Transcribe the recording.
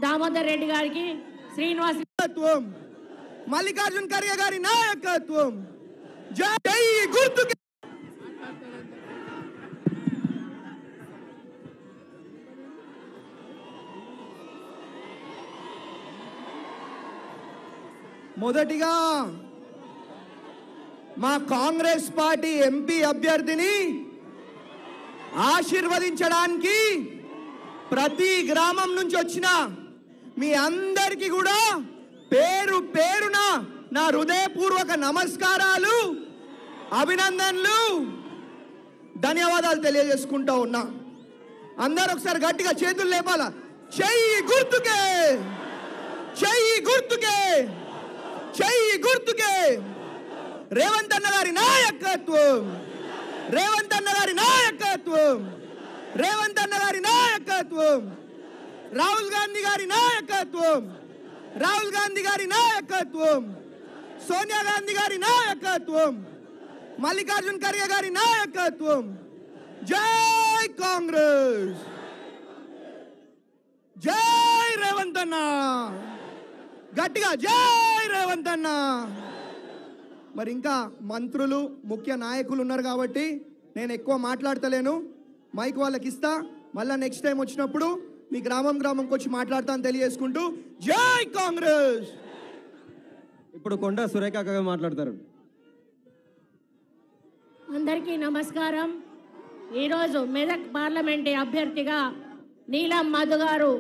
దామోదర్ రెడ్డి గారికి, శ్రీనివాస్ నాయకత్వం, మల్లికార్జున ఖర్గే గారి నాయకత్వం. జై గుర్తుకే. మొదటిగా మా కాంగ్రెస్ పార్టీ ఎంపీ అభ్యర్థిని ఆశీర్వదించడానికి ప్రతి గ్రామం నుంచి వచ్చిన మీ అందరికీ కూడా పేరు పేరున నా హృదయపూర్వక నమస్కారాలు, అభినందనలు, ధన్యవాదాలు తెలియజేసుకుంటా ఉన్నా. అందరూ ఒకసారి గట్టిగా చేతులు లేపాల. చెయ్యి గుర్తుకే, చెయ్యి గుర్తుకే, చెయ్యి గుర్తుకే. రేవంత్ అన్న గారి నాయకత్వం, రేవంత్ అన్న గారి నాయకత్వం, రేవంత్ అన్న గారి నాయకత్వం, రాహుల్ గాంధీ గారి నాయకత్వం, రాహుల్ గాంధీ గారి నాయకత్వం, సోనియా గాంధీ గారి నాయకత్వం, మల్లికార్జున ఖర్గే గారి నాయకత్వం. జై కాంగ్రెస్, జై రేవంత్ అన్న, గట్టిగా జై రేవంత్ అన్న. మరి ఇంకా మంత్రులు, ముఖ్య నాయకులు ఉన్నారు కాబట్టి నేను ఎక్కువ మాట్లాడతలేను. మైక్ వాళ్ళకి ఇస్తా. మళ్ళీ నెక్స్ట్ టైం వచ్చినప్పుడు మీ గ్రామంకి వచ్చి మాట్లాడతాను తెలియజేసుకుంటూ జై కాంగ్రెస్. ఇప్పుడు కొండ సురేఖ గారు మాట్లాడతారు. అందరికీ నమస్కారం. ఈరోజు మెదక్ పార్లమెంటు అభ్యర్థిగా నీలం మధు గారు